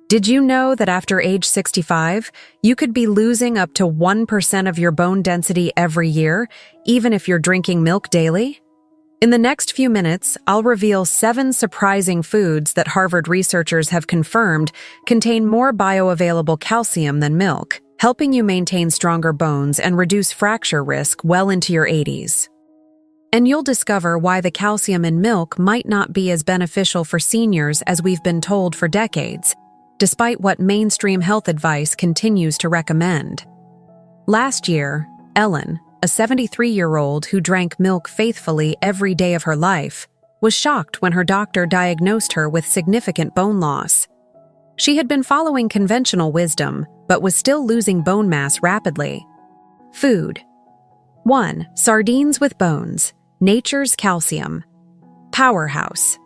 Did you know that after age 65, you could be losing up to 1% of your bone density every year, even if you're drinking milk daily? In the next few minutes, I'll reveal 7 surprising foods that Harvard researchers have confirmed contain more bioavailable calcium than milk, helping you maintain stronger bones and reduce fracture risk well into your 80s. And you'll discover why the calcium in milk might not be as beneficial for seniors as we've been told for decades, despite what mainstream health advice continues to recommend. Last year, Ellen, a 73-year-old who drank milk faithfully every day of her life, was shocked when her doctor diagnosed her with significant bone loss. She had been following conventional wisdom, but was still losing bone mass rapidly. Food. 1. Sardines with bones. Nature's calcium. Powerhouse.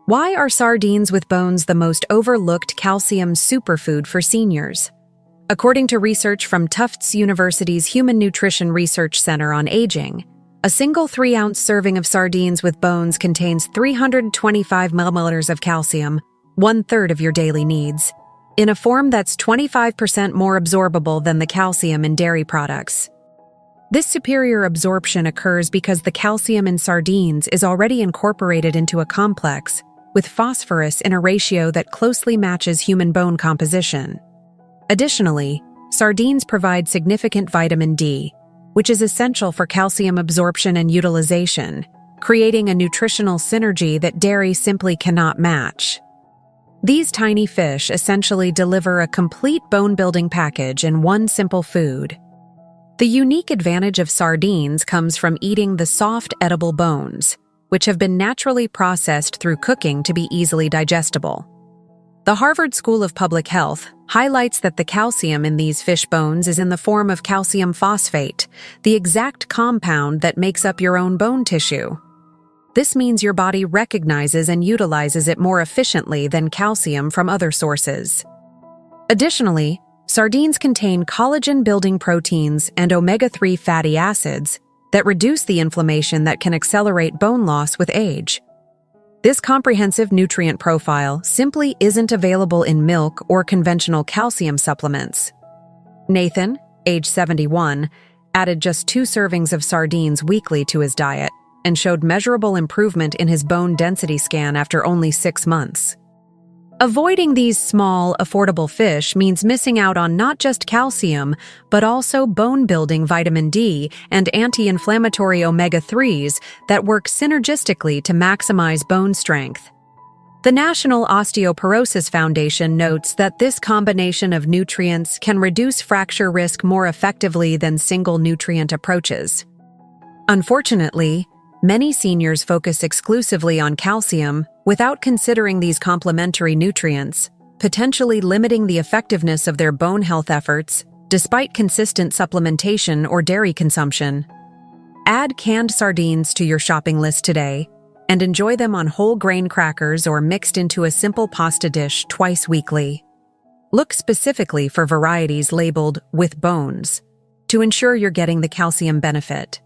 Why are sardines with bones the most overlooked calcium superfood for seniors? According to research from Tufts University's Human Nutrition Research Center on Aging, a single 3-ounce serving of sardines with bones contains 325 milliliters of calcium, 1/3 of your daily needs, in a form that's 25% more absorbable than the calcium in dairy products. This superior absorption occurs because the calcium in sardines is already incorporated into a complex, with phosphorus in a ratio that closely matches human bone composition. Additionally, sardines provide significant vitamin D, which is essential for calcium absorption and utilization, creating a nutritional synergy that dairy simply cannot match. These tiny fish essentially deliver a complete bone-building package in one simple food. The unique advantage of sardines comes from eating the soft, edible bones, which have been naturally processed through cooking to be easily digestible. The Harvard School of Public Health highlights that the calcium in these fish bones is in the form of calcium phosphate, the exact compound that makes up your own bone tissue. This means your body recognizes and utilizes it more efficiently than calcium from other sources. Additionally, sardines contain collagen-building proteins and omega-3 fatty acids that reduce the inflammation that can accelerate bone loss with age. This comprehensive nutrient profile simply isn't available in milk or conventional calcium supplements. Nathan, age 71, added just 2 servings of sardines weekly to his diet and showed measurable improvement in his bone density scan after only 6 months. Avoiding these small, affordable fish means missing out on not just calcium, but also bone-building vitamin D and anti-inflammatory omega-3s that work synergistically to maximize bone strength. The National Osteoporosis Foundation notes that this combination of nutrients can reduce fracture risk more effectively than single nutrient approaches. Unfortunately, many seniors focus exclusively on calcium without considering these complementary nutrients, potentially limiting the effectiveness of their bone health efforts despite consistent supplementation or dairy consumption. Add canned sardines to your shopping list today and enjoy them on whole grain crackers or mixed into a simple pasta dish twice weekly. Look specifically for varieties labeled "with bones" to ensure you're getting the calcium benefit.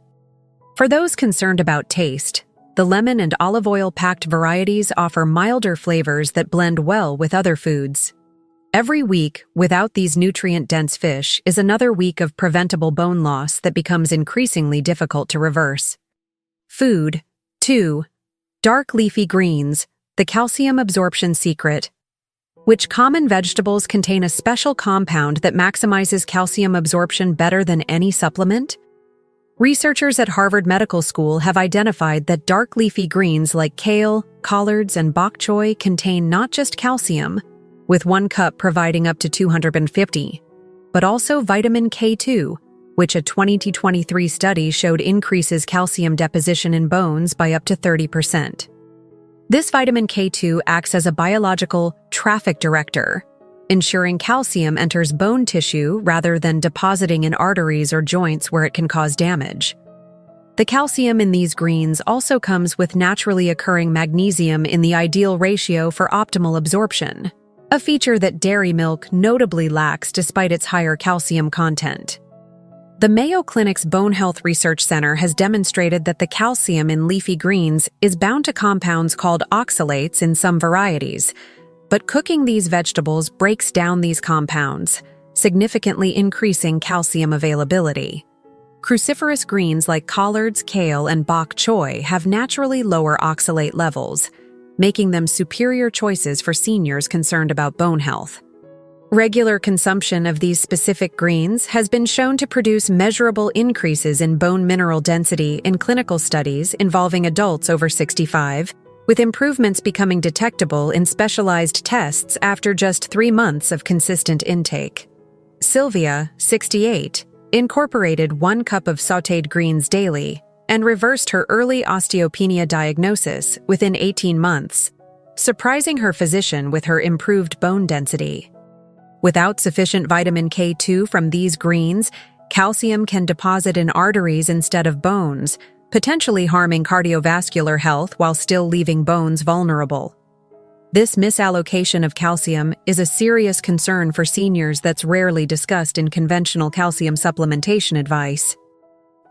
For those concerned about taste, the lemon and olive oil-packed varieties offer milder flavors that blend well with other foods. Every week without these nutrient-dense fish is another week of preventable bone loss that becomes increasingly difficult to reverse. Food. 2. Dark leafy greens, the calcium absorption secret. Which common vegetables contain a special compound that maximizes calcium absorption better than any supplement? Researchers at Harvard Medical School have identified that dark leafy greens like kale, collards, and bok choy contain not just calcium, with 1 cup providing up to 250, but also vitamin K2, which a 2023 study showed increases calcium deposition in bones by up to 30%. This vitamin K2 acts as a biological traffic director, ensuring calcium enters bone tissue rather than depositing in arteries or joints where it can cause damage. The calcium in these greens also comes with naturally occurring magnesium in the ideal ratio for optimal absorption, a feature that dairy milk notably lacks despite its higher calcium content. The Mayo Clinic's Bone Health Research Center has demonstrated that the calcium in leafy greens is bound to compounds called oxalates in some varieties, But cooking these vegetables breaks down these compounds, significantly increasing calcium availability. Cruciferous greens like collards, kale, and bok choy have naturally lower oxalate levels, making them superior choices for seniors concerned about bone health. Regular consumption of these specific greens has been shown to produce measurable increases in bone mineral density in clinical studies involving adults over 65, with improvements becoming detectable in specialized tests after just 3 months of consistent intake. Sylvia, 68, incorporated 1 cup of sautéed greens daily and reversed her early osteopenia diagnosis within 18 months, surprising her physician with her improved bone density. Without sufficient vitamin K2 from these greens, calcium can deposit in arteries instead of bones, potentially harming cardiovascular health while still leaving bones vulnerable. This misallocation of calcium is a serious concern for seniors that's rarely discussed in conventional calcium supplementation advice.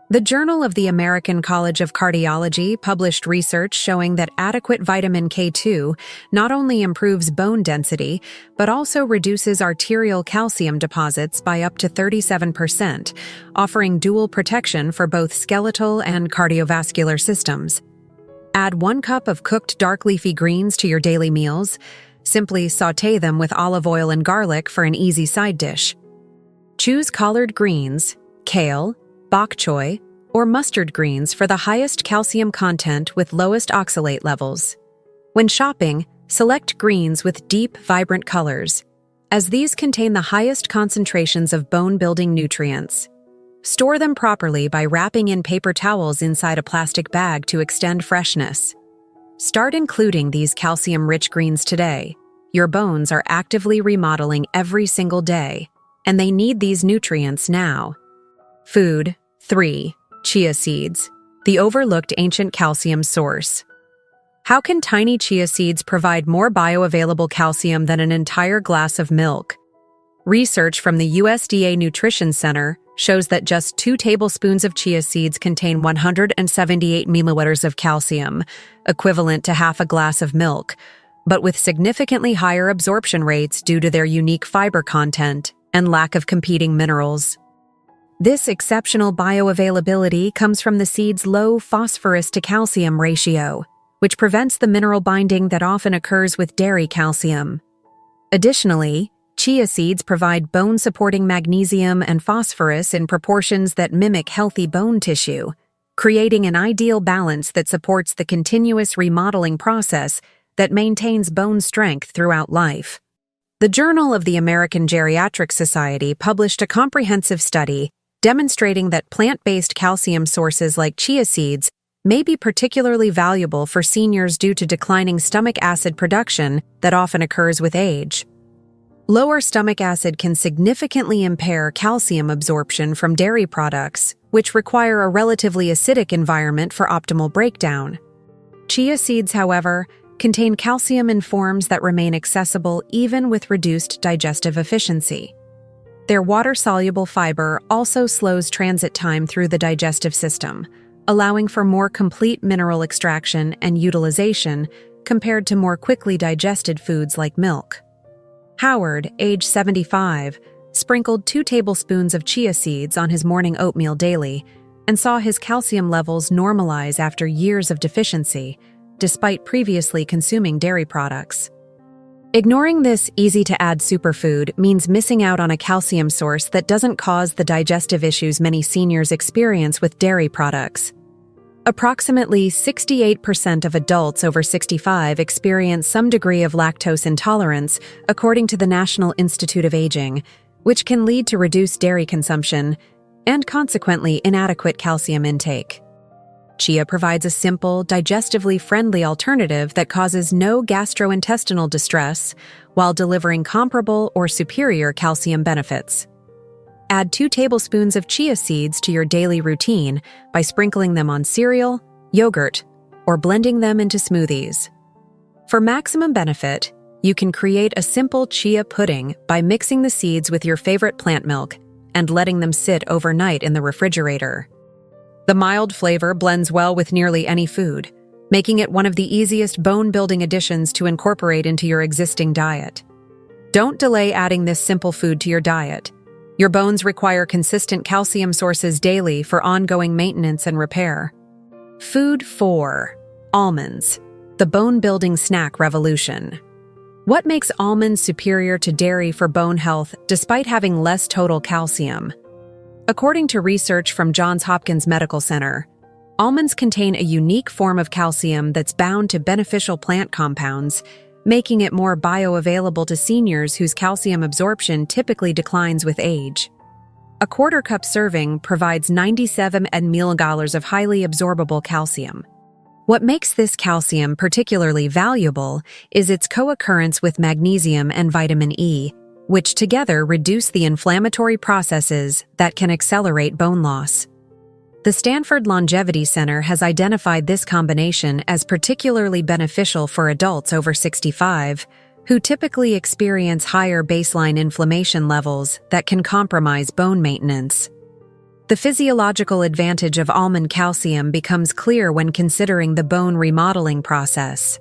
The Journal of the American College of Cardiology published research showing that adequate vitamin K2 not only improves bone density, but also reduces arterial calcium deposits by up to 37%, offering dual protection for both skeletal and cardiovascular systems. Add 1 cup of cooked dark leafy greens to your daily meals. Simply sauté them with olive oil and garlic for an easy side dish. Choose collard greens, kale, bok choy, or mustard greens for the highest calcium content with lowest oxalate levels. When shopping, select greens with deep, vibrant colors, as these contain the highest concentrations of bone-building nutrients. Store them properly by wrapping in paper towels inside a plastic bag to extend freshness. Start including these calcium-rich greens today. Your bones are actively remodeling every single day, and they need these nutrients now. Food. 3. Chia seeds, the overlooked ancient calcium source. How can tiny chia seeds provide more bioavailable calcium than an entire glass of milk? Research from the USDA Nutrition Center shows that just 2 tablespoons of chia seeds contain 178 milliliters of calcium, equivalent to half a glass of milk, but with significantly higher absorption rates due to their unique fiber content and lack of competing minerals. This exceptional bioavailability comes from the seed's low phosphorus to calcium ratio, which prevents the mineral binding that often occurs with dairy calcium. Additionally, chia seeds provide bone-supporting magnesium and phosphorus in proportions that mimic healthy bone tissue, creating an ideal balance that supports the continuous remodeling process that maintains bone strength throughout life. The Journal of the American Geriatric Society published a comprehensive study demonstrating that plant-based calcium sources like chia seeds may be particularly valuable for seniors due to declining stomach acid production that often occurs with age. Lower stomach acid can significantly impair calcium absorption from dairy products, which require a relatively acidic environment for optimal breakdown. Chia seeds, however, contain calcium in forms that remain accessible even with reduced digestive efficiency. Their water-soluble fiber also slows transit time through the digestive system, allowing for more complete mineral extraction and utilization compared to more quickly digested foods like milk. Howard, age 75, sprinkled 2 tablespoons of chia seeds on his morning oatmeal daily and saw his calcium levels normalize after years of deficiency, despite previously consuming dairy products. Ignoring this easy-to-add superfood means missing out on a calcium source that doesn't cause the digestive issues many seniors experience with dairy products. Approximately 68% of adults over 65 experience some degree of lactose intolerance, according to the National Institute of Aging, which can lead to reduced dairy consumption and consequently inadequate calcium intake. Chia provides a simple, digestively friendly alternative that causes no gastrointestinal distress while delivering comparable or superior calcium benefits. Add 2 tablespoons of chia seeds to your daily routine by sprinkling them on cereal, yogurt, or blending them into smoothies. For maximum benefit, you can create a simple chia pudding by mixing the seeds with your favorite plant milk and letting them sit overnight in the refrigerator. The mild flavor blends well with nearly any food, making it one of the easiest bone-building additions to incorporate into your existing diet. Don't delay adding this simple food to your diet. Your bones require consistent calcium sources daily for ongoing maintenance and repair. Food 4. Almonds, the bone-building snack revolution. What makes almonds superior to dairy for bone health despite having less total calcium? According to research from Johns Hopkins Medical Center, almonds contain a unique form of calcium that's bound to beneficial plant compounds, making it more bioavailable to seniors whose calcium absorption typically declines with age. A quarter-cup serving provides 97 mg of highly absorbable calcium. What makes this calcium particularly valuable is its co-occurrence with magnesium and vitamin E, which together reduce the inflammatory processes that can accelerate bone loss. The Stanford Longevity Center has identified this combination as particularly beneficial for adults over 65, who typically experience higher baseline inflammation levels that can compromise bone maintenance. The physiological advantage of almond calcium becomes clear when considering the bone remodeling process.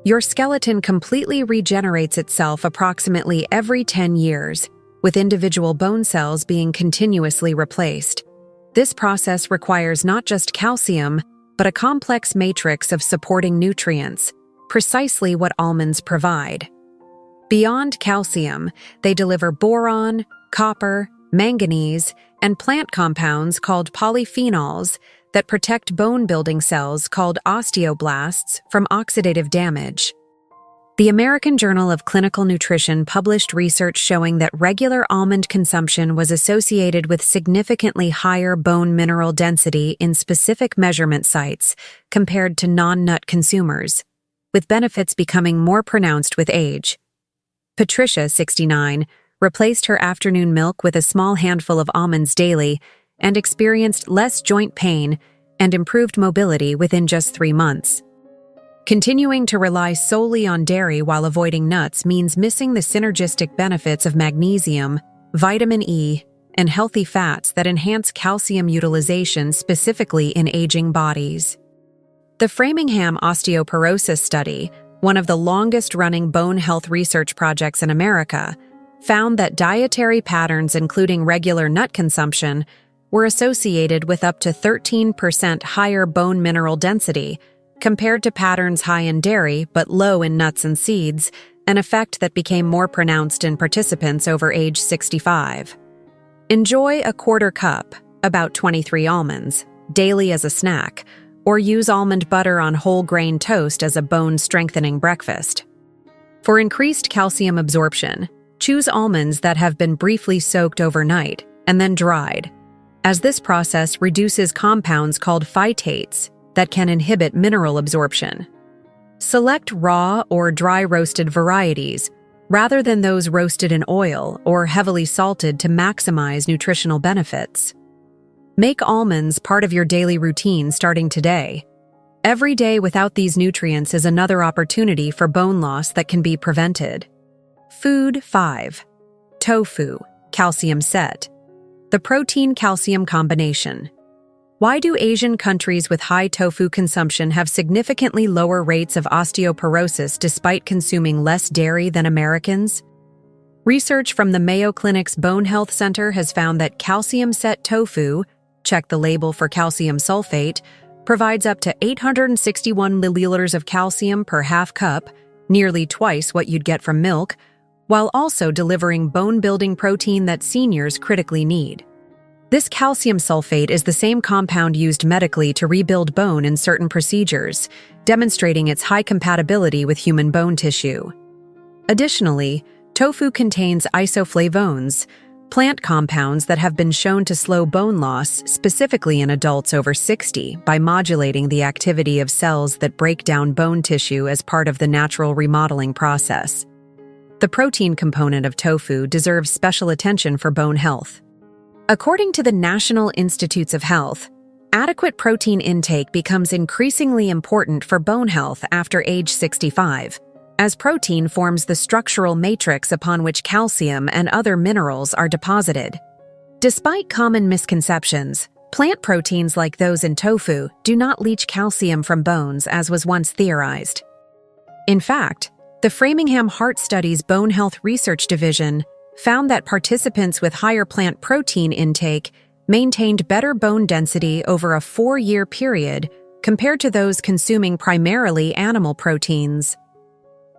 Your skeleton completely regenerates itself approximately every 10 years, with individual bone cells being continuously replaced. This process requires not just calcium, but a complex matrix of supporting nutrients, precisely what almonds provide. Beyond calcium, they deliver boron, copper, manganese, and plant compounds called polyphenols that protect bone-building cells called osteoblasts from oxidative damage. The American Journal of Clinical Nutrition published research showing that regular almond consumption was associated with significantly higher bone mineral density in specific measurement sites compared to non-nut consumers, with benefits becoming more pronounced with age. Patricia, 69, replaced her afternoon milk with a small handful of almonds daily and experienced less joint pain and improved mobility within just 3 months. Continuing to rely solely on dairy while avoiding nuts means missing the synergistic benefits of magnesium, vitamin E, and healthy fats that enhance calcium utilization specifically in aging bodies. The Framingham Osteoporosis Study, one of the longest-running bone health research projects in America, found that dietary patterns including regular nut consumption were associated with up to 13% higher bone mineral density compared to patterns high in dairy but low in nuts and seeds, an effect that became more pronounced in participants over age 65. Enjoy a quarter cup, about 23 almonds, daily as a snack, or use almond butter on whole grain toast as a bone-strengthening breakfast. For increased calcium absorption, choose almonds that have been briefly soaked overnight and then dried, as this process reduces compounds called phytates that can inhibit mineral absorption. Select raw or dry roasted varieties rather than those roasted in oil or heavily salted to maximize nutritional benefits. Make almonds part of your daily routine starting today. Every day without these nutrients is another opportunity for bone loss that can be prevented. Food 5. Tofu, calcium set. The protein-calcium combination. Why do Asian countries with high tofu consumption have significantly lower rates of osteoporosis despite consuming less dairy than Americans? Research from the Mayo Clinic's Bone Health Center has found that calcium-set tofu, check the label for calcium sulfate, provides up to 861 milliliters of calcium per half cup, nearly twice what you'd get from milk, while also delivering bone-building protein that seniors critically need. This calcium sulfate is the same compound used medically to rebuild bone in certain procedures, demonstrating its high compatibility with human bone tissue. Additionally, tofu contains isoflavones, plant compounds that have been shown to slow bone loss, specifically in adults over 60, by modulating the activity of cells that break down bone tissue as part of the natural remodeling process. The protein component of tofu deserves special attention for bone health. According to the National Institutes of Health, adequate protein intake becomes increasingly important for bone health after age 65, as protein forms the structural matrix upon which calcium and other minerals are deposited. Despite common misconceptions, Plant proteins like those in tofu do not leach calcium from bones as was once theorized. In fact, the Framingham Heart Studies Bone Health Research Division found that participants with higher plant protein intake maintained better bone density over a 4-year period compared to those consuming primarily animal proteins.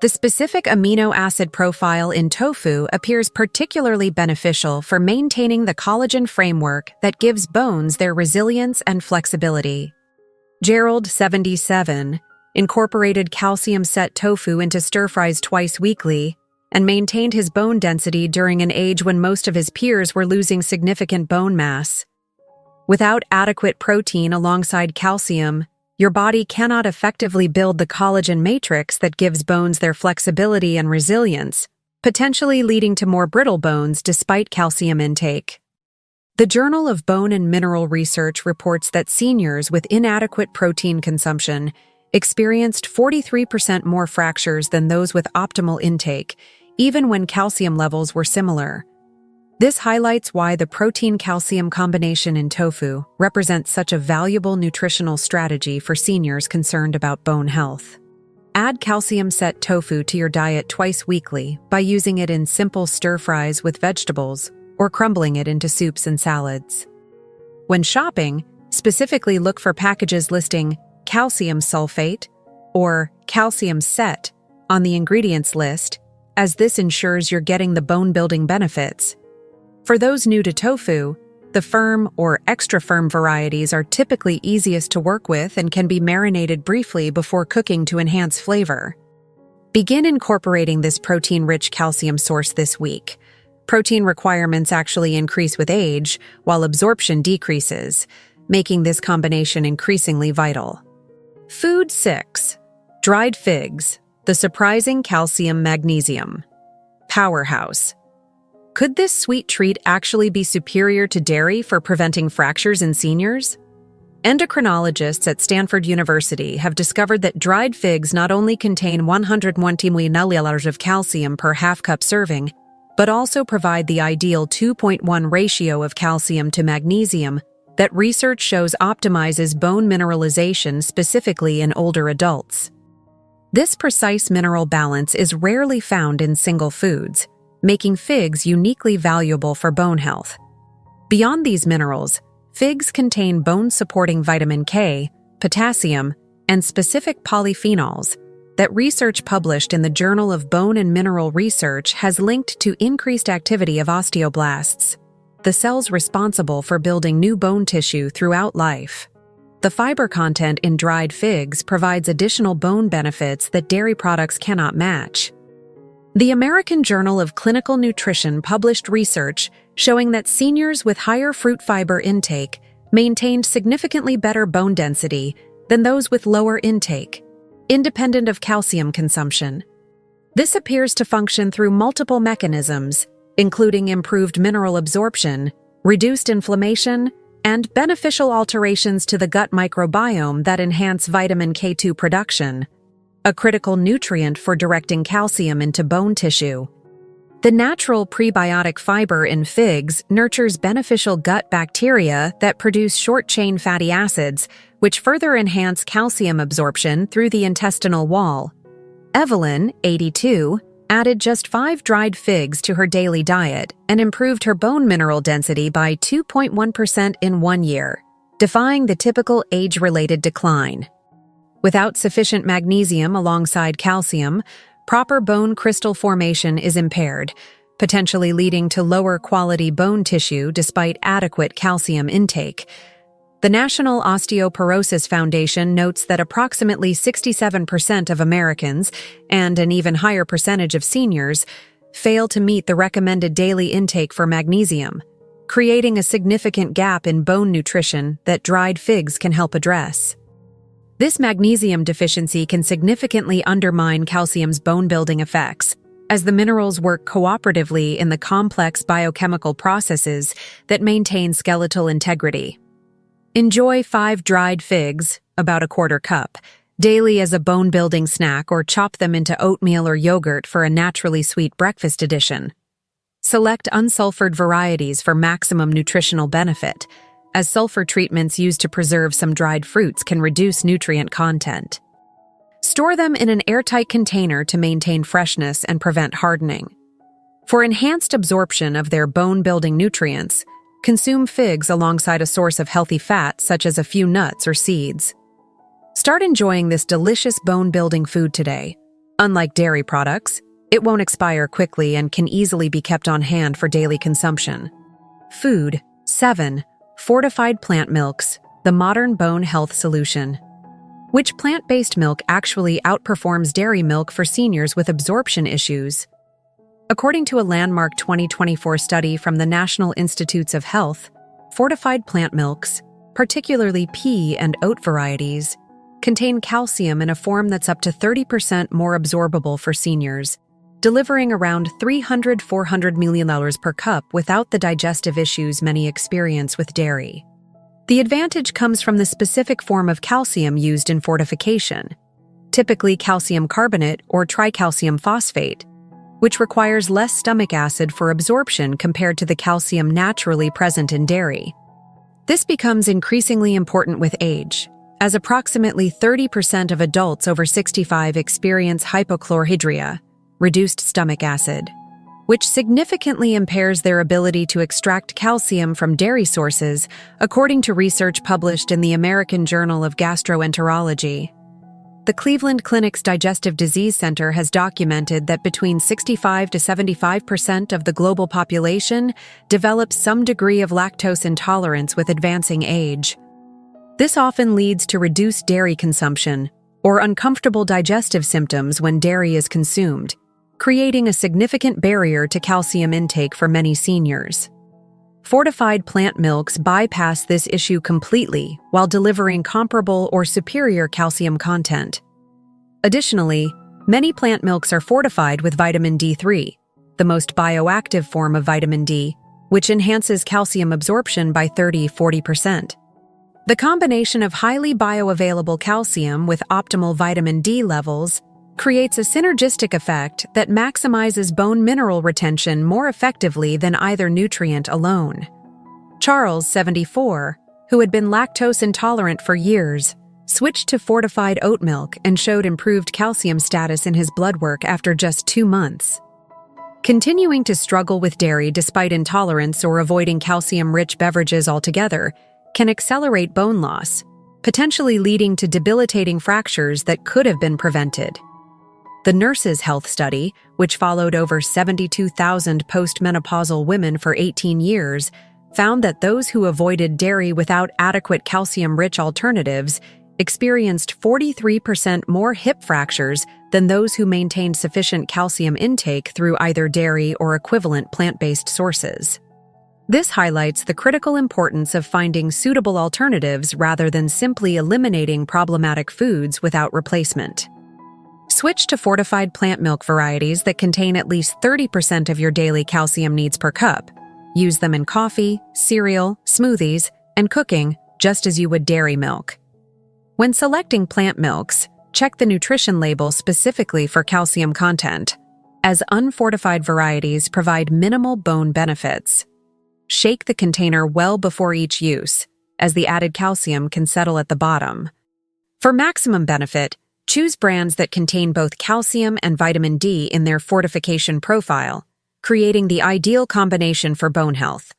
The specific amino acid profile in tofu appears particularly beneficial for maintaining the collagen framework that gives bones their resilience and flexibility. Gerald, 77, incorporated calcium-set tofu into stir-fries twice weekly and maintained his bone density during an age when most of his peers were losing significant bone mass. Without adequate protein alongside calcium, your body cannot effectively build the collagen matrix that gives bones their flexibility and resilience, potentially leading to more brittle bones despite calcium intake. The Journal of Bone and Mineral Research reports that seniors with inadequate protein consumption experienced 43% more fractures than those with optimal intake, even when calcium levels were similar. This highlights why the protein-calcium combination in tofu represents such a valuable nutritional strategy for seniors concerned about bone health. Add calcium-set tofu to your diet twice weekly by using it in simple stir-fries with vegetables or crumbling it into soups and salads. When shopping, specifically look for packages listing calcium sulfate or calcium set on the ingredients list, as this ensures you're getting the bone-building benefits. For those new to tofu, the firm or extra firm varieties are typically easiest to work with and can be marinated briefly before cooking to enhance flavor. Begin incorporating this protein-rich calcium source this week. Protein requirements actually increase with age, while absorption decreases, making this combination increasingly vital. Food 6. Dried figs, the surprising calcium magnesium powerhouse. Could this sweet treat actually be superior to dairy for preventing fractures in seniors? Endocrinologists at Stanford University have discovered that dried figs not only contain 120 milliliters of calcium per half-cup serving, but also provide the ideal 2.1 ratio of calcium to magnesium that research shows optimizes bone mineralization specifically in older adults. This precise mineral balance is rarely found in single foods, making figs uniquely valuable for bone health. Beyond these minerals, figs contain bone-supporting vitamin K, potassium, and specific polyphenols that research published in the Journal of Bone and Mineral Research has linked to increased activity of osteoblasts, the cells responsible for building new bone tissue throughout life. The fiber content in dried figs provides additional bone benefits that dairy products cannot match. The American Journal of Clinical Nutrition published research showing that seniors with higher fruit fiber intake maintained significantly better bone density than those with lower intake, independent of calcium consumption. This appears to function through multiple mechanisms, including improved mineral absorption, reduced inflammation, and beneficial alterations to the gut microbiome that enhance vitamin K2 production, a critical nutrient for directing calcium into bone tissue. The natural prebiotic fiber in figs nurtures beneficial gut bacteria that produce short-chain fatty acids, which further enhance calcium absorption through the intestinal wall. Evelyn, 82, added just 5 dried figs to her daily diet and improved her bone mineral density by 2.1% in 1 year, defying the typical age-related decline. Without sufficient magnesium alongside calcium, proper bone crystal formation is impaired, potentially leading to lower quality bone tissue despite adequate calcium intake. The National Osteoporosis Foundation notes that approximately 67% of Americans, and an even higher percentage of seniors, fail to meet the recommended daily intake for magnesium, creating a significant gap in bone nutrition that dried figs can help address. This magnesium deficiency can significantly undermine calcium's bone-building effects, as the minerals work cooperatively in the complex biochemical processes that maintain skeletal integrity. Enjoy 5 dried figs, about a quarter cup, daily as a bone-building snack, or chop them into oatmeal or yogurt for a naturally sweet breakfast addition. Select unsulfured varieties for maximum nutritional benefit. as sulfur treatments used to preserve some dried fruits can reduce nutrient content. Store them in an airtight container to maintain freshness and prevent hardening. For enhanced absorption of their bone-building nutrients, consume figs alongside a source of healthy fat such as a few nuts or seeds. Start enjoying this delicious bone-building food today. Unlike dairy products, it won't expire quickly and can easily be kept on hand for daily consumption. Food. 7. Fortified plant milks, the modern bone health solution. Which plant-based milk actually outperforms dairy milk for seniors with absorption issues? According to a landmark 2024 study from the National Institutes of Health, fortified plant milks, particularly pea and oat varieties, contain calcium in a form that's up to 30% more absorbable for seniors, delivering around 400 milliliters per cup without the digestive issues many experience with dairy. The advantage comes from the specific form of calcium used in fortification, typically calcium carbonate or tricalcium phosphate, which requires less stomach acid for absorption compared to the calcium naturally present in dairy. This becomes increasingly important with age, as approximately 30% of adults over 65 experience hypochlorhydria, reduced stomach acid, which significantly impairs their ability to extract calcium from dairy sources, according to research published in the American Journal of Gastroenterology. The Cleveland Clinic's Digestive Disease Center has documented that between 65 to 75% of the global population develops some degree of lactose intolerance with advancing age. This often leads to reduced dairy consumption or uncomfortable digestive symptoms when dairy is consumed, creating a significant barrier to calcium intake for many seniors. Fortified plant milks bypass this issue completely while delivering comparable or superior calcium content. Additionally, many plant milks are fortified with vitamin D3, the most bioactive form of vitamin D, which enhances calcium absorption by 30–40%. The combination of highly bioavailable calcium with optimal vitamin D levels creates a synergistic effect that maximizes bone mineral retention more effectively than either nutrient alone. Charles, 74, who had been lactose intolerant for years, switched to fortified oat milk and showed improved calcium status in his blood work after just 2 months. Continuing to struggle with dairy despite intolerance or avoiding calcium-rich beverages altogether can accelerate bone loss, potentially leading to debilitating fractures that could have been prevented. The Nurses' Health Study, which followed over 72,000 postmenopausal women for 18 years, found that those who avoided dairy without adequate calcium-rich alternatives experienced 43% more hip fractures than those who maintained sufficient calcium intake through either dairy or equivalent plant-based sources. This highlights the critical importance of finding suitable alternatives rather than simply eliminating problematic foods without replacement. Switch to fortified plant milk varieties that contain at least 30% of your daily calcium needs per cup. Use them in coffee, cereal, smoothies, and cooking, just as you would dairy milk. When selecting plant milks, check the nutrition label specifically for calcium content, as unfortified varieties provide minimal bone benefits. Shake the container well before each use, as the added calcium can settle at the bottom. For maximum benefit, choose brands that contain both calcium and vitamin D in their fortification profile, creating the ideal combination for bone health.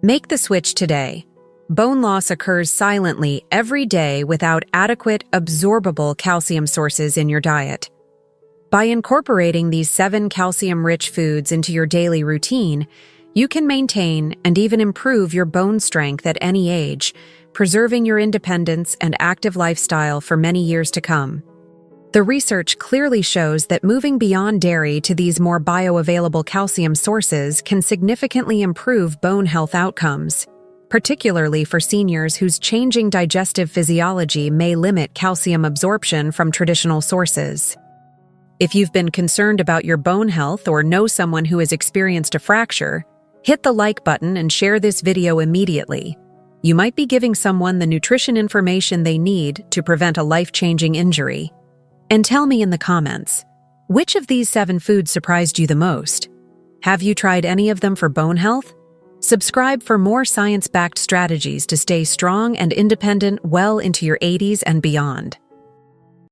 Make the switch today. Bone loss occurs silently every day without adequate, absorbable calcium sources in your diet. By incorporating these 7 calcium-rich foods into your daily routine, you can maintain and even improve your bone strength at any age, preserving your independence and active lifestyle for many years to come. The research clearly shows that moving beyond dairy to these more bioavailable calcium sources can significantly improve bone health outcomes, particularly for seniors whose changing digestive physiology may limit calcium absorption from traditional sources. If you've been concerned about your bone health or know someone who has experienced a fracture, hit the like button and share this video immediately. You might be giving someone the nutrition information they need to prevent a life-changing injury. And tell me in the comments, which of these 7 foods surprised you the most? Have you tried any of them for bone health? Subscribe for more science-backed strategies to stay strong and independent well into your 80s and beyond.